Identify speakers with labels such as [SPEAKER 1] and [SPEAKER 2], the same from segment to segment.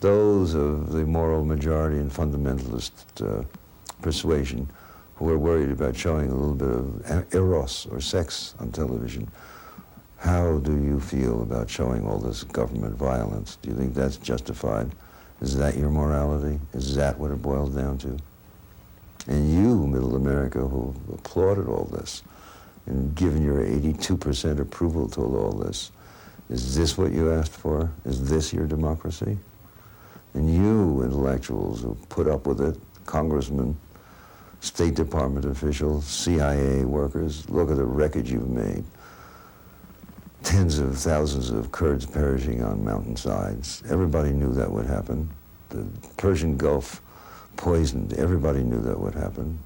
[SPEAKER 1] those of the moral majority and fundamentalist persuasion who are worried about showing a little bit of eros or sex on television. How do you feel about showing all this government violence? Do you think that's justified? Is that your morality? Is that what it boils down to? And you, Middle America, who applauded all this and given your 82% approval to all this, is this what you asked for? Is this your democracy? And you, intellectuals who put up with it, congressmen, State Department officials, CIA workers, look at the wreckage you've made. Tens of thousands of Kurds perishing on mountainsides. Everybody knew that would happen. The Persian Gulf poisoned. Everybody knew that would happen.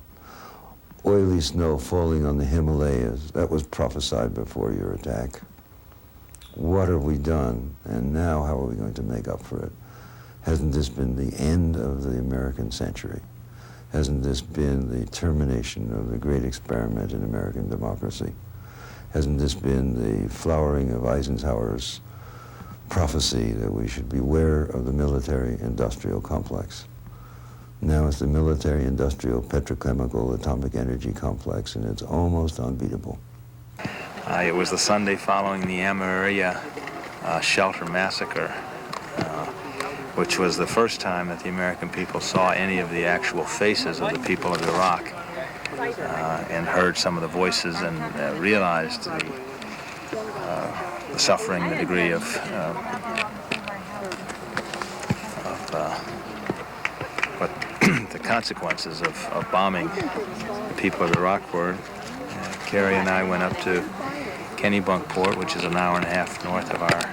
[SPEAKER 1] Oily snow falling on the Himalayas. That was prophesied before your attack. What have we done? And now how are we going to make up for it? Hasn't this been the end of the American century? Hasn't this been the termination of the great experiment in American democracy? Hasn't this been the flowering of Eisenhower's prophecy that we should beware of the military-industrial complex? Now it's the military-industrial petrochemical atomic energy complex, and it's almost unbeatable.
[SPEAKER 2] It was the Sunday following the Amaria shelter massacre, which was the first time that the American people saw any of the actual faces of the people of Iraq and heard some of the voices and realized the suffering, the degree of what the consequences of bombing the people of Iraq were. Carrie and I went up to Kennebunkport, which is an hour and a half north of our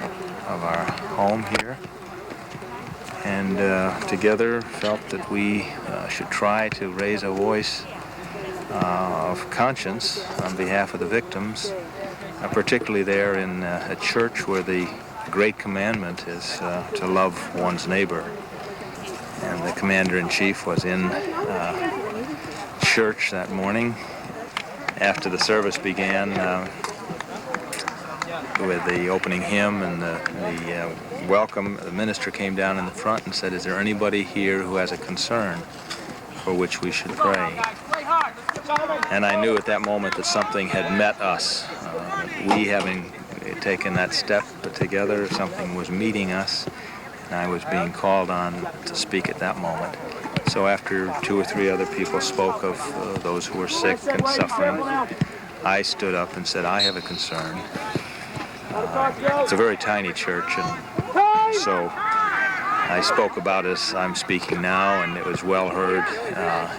[SPEAKER 2] home here, and together felt that we should try to raise a voice of conscience on behalf of the victims, particularly there in a church where the great commandment is to love one's neighbor. And the commander-in-chief was in church that morning after the service began with the opening hymn and the welcome. The minister came down in the front and said, "Is there anybody here who has a concern for which we should pray?" And I knew at that moment that something had met us. We having taken that step together, something was meeting us, and I was being called on to speak at that moment. So after 2 or 3 other people spoke of those who were sick and suffering, I stood up and said, "I have a concern." It's a very tiny church, and so I spoke about as I'm speaking now, and it was well heard,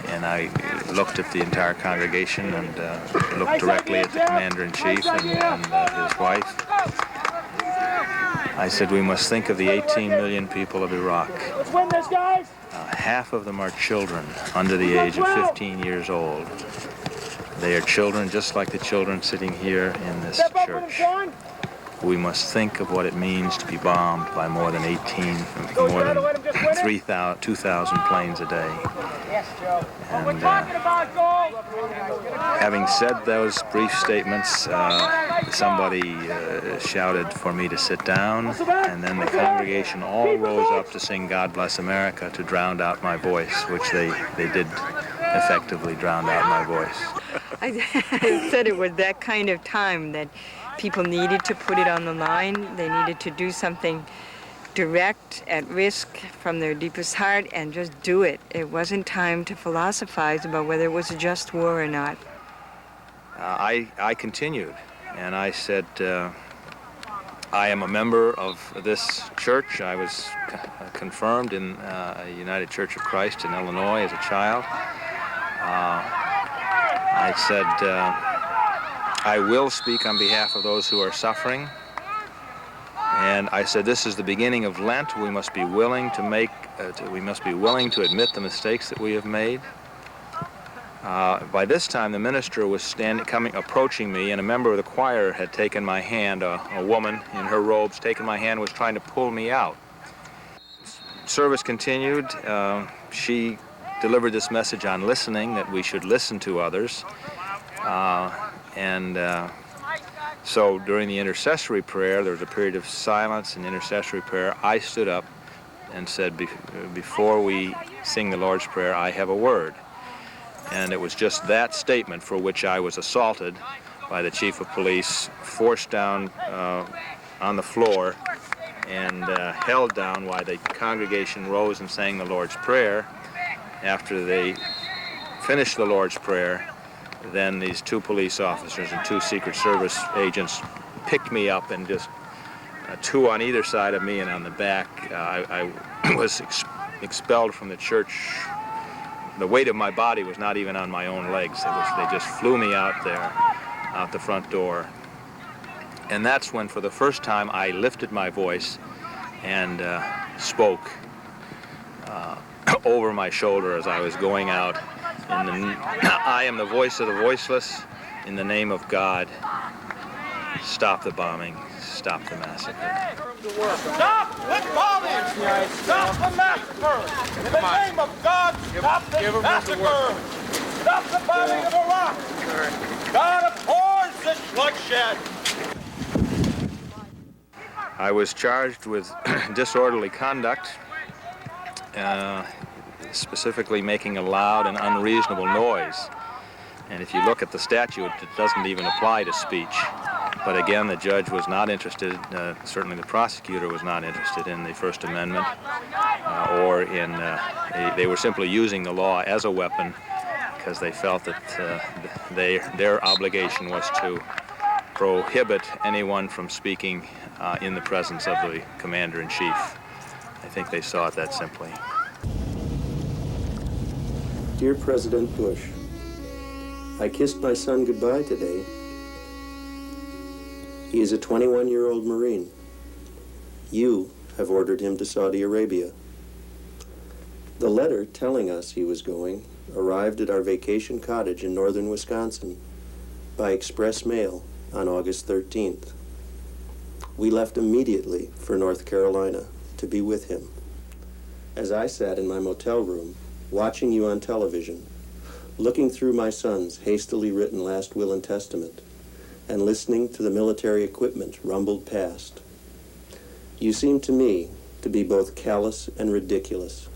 [SPEAKER 2] and I looked at the entire congregation and looked directly at the commander-in-chief and his wife. I said, "We must think of the 18 million people of Iraq.
[SPEAKER 3] Let's win this, guys!
[SPEAKER 2] Half of them are children under the age of 15 years old. They are children just like the children sitting here in this church. We must think of what it means to be bombed by more than 2,000 planes a day." And having said those brief statements, somebody shouted for me to sit down, and then the congregation all rose up to sing "God Bless America" to drown out my voice, which they did effectively drown out my voice.
[SPEAKER 4] I said it was that kind of time that people needed to put it on the line. They needed to do something direct, at risk, from their deepest heart, and just do it. It wasn't time to philosophize about whether it was a just war or not.
[SPEAKER 2] I continued, and I said, I am a member of this church. I was confirmed in United Church of Christ in Illinois as a child. I said, I will speak on behalf of those who are suffering. And I said, this is the beginning of Lent. We must be willing to admit the mistakes that we have made. By this time, the minister was approaching me, and a member of the choir had taken my hand. A woman in her robes taken my hand, was trying to pull me out. Service continued. She delivered this message on listening, that we should listen to others. So during the intercessory prayer, there was a period of silence and intercessory prayer. I stood up and said, before we sing the Lord's Prayer, I have a word. And it was just that statement for which I was assaulted by the chief of police, forced down on the floor, and held down while the congregation rose and sang the Lord's Prayer. After they finished the Lord's Prayer, then these 2 police officers and 2 Secret Service agents picked me up, and just 2 on either side of me and on the back. I was expelled from the church. The weight of my body was not even on my own legs. They just flew me out there, out the front door. And that's when, for the first time, I lifted my voice and spoke over my shoulder as I was going out. I am the voice of the voiceless. In the name of God, stop the bombing, stop the massacre.
[SPEAKER 3] Stop the bombing! Stop the massacre! In the name of God, stop this massacre! Stop the bombing of Iraq! God abhors this bloodshed!
[SPEAKER 2] I was charged with disorderly conduct, specifically making a loud and unreasonable noise. And if you look at the statute, it doesn't even apply to speech. But again, the judge was not interested, certainly the prosecutor was not interested in the First Amendment, or in, they were simply using the law as a weapon because they felt that their obligation was to prohibit anyone from speaking in the presence of the commander-in-chief. I think they saw it that simply.
[SPEAKER 5] Dear President Bush, I kissed my son goodbye today. He is a 21-year-old Marine. You have ordered him to Saudi Arabia. The letter telling us he was going arrived at our vacation cottage in northern Wisconsin by express mail on August 13th. We left immediately for North Carolina to be with him. As I sat in my motel room, watching you on television, looking through my son's hastily written last will and testament, and listening to the military equipment rumbled past, you seemed to me to be both callous and ridiculous,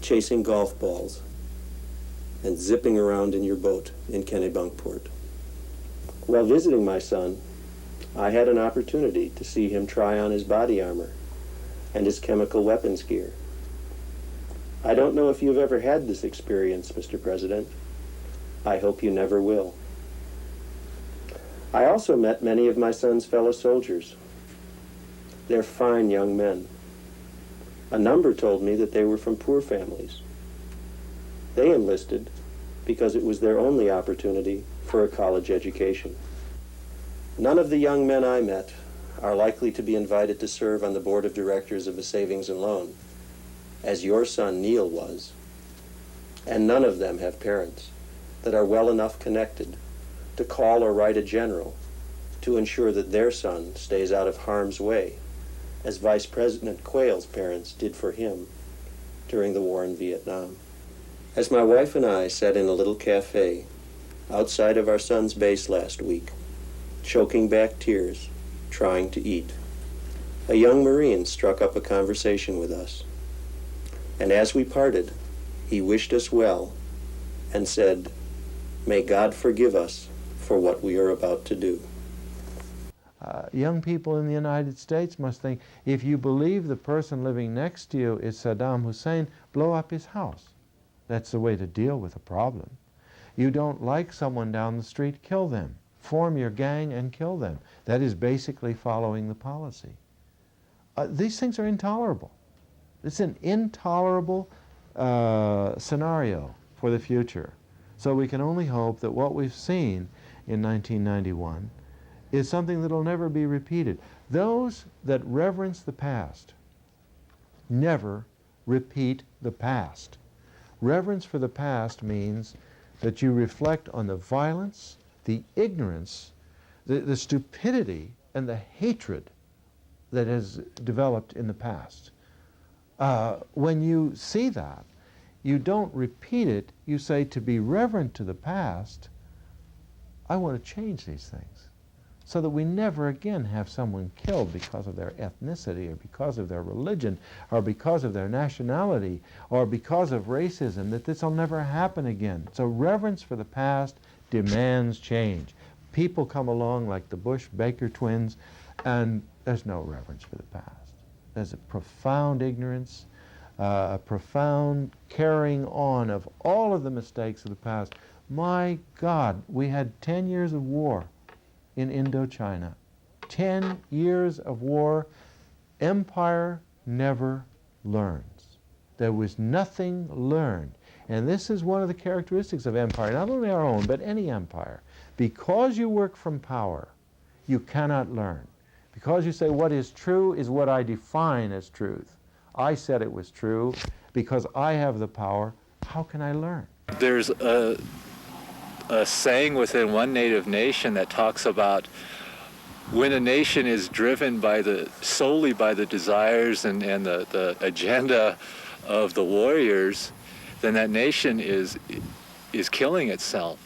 [SPEAKER 5] chasing golf balls and zipping around in your boat in Kennebunkport. While visiting my son, I had an opportunity to see him try on his body armor and his chemical weapons gear. I don't know if you've ever had this experience, Mr. President. I hope you never will. I also met many of my son's fellow soldiers. They're fine young men. A number told me that they were from poor families. They enlisted because it was their only opportunity for a college education. None of the young men I met are likely to be invited to serve on the board of directors of a savings and loan, as your son Neil was, and none of them have parents that are well enough connected to call or write a general to ensure that their son stays out of harm's way, as Vice President Quayle's parents did for him during the war in Vietnam. As my wife and I sat in a little cafe outside of our son's base last week, choking back tears, trying to eat, a young Marine struck up a conversation with us. And as we parted, he wished us well and said, "May God forgive us for what we are about to do."
[SPEAKER 6] Young people in the United States must think, if you believe the person living next to you is Saddam Hussein, blow up his house. That's the way to deal with a problem. You don't like someone down the street, kill them. Form your gang and kill them. That is basically following the policy. These things are intolerable. It's an intolerable scenario for the future. So we can only hope that what we've seen in 1991 is something that will never be repeated. Those that reverence the past never repeat the past. Reverence for the past means that you reflect on the violence, the ignorance, the stupidity, and the hatred that has developed in the past. When you see that, you don't repeat it. You say, to be reverent to the past, I want to change these things so that we never again have someone killed because of their ethnicity or because of their religion or because of their nationality or because of racism, that this will never happen again. So reverence for the past demands change. People come along like the Bush-Baker twins, and there's no reverence for the past. There's a profound ignorance, a profound carrying on of all of the mistakes of the past. My God, we had 10 years of war in Indochina. 10 years of war. Empire never learns. There was nothing learned. And this is one of the characteristics of empire, not only our own, but any empire. Because you work from power, you cannot learn. Because you say what is true is what I define as truth. I said it was true because I have the power. How can I learn?
[SPEAKER 7] There's a saying within one native nation that talks about when a nation is driven by solely by the desires and the agenda of the warriors, then that nation is killing itself.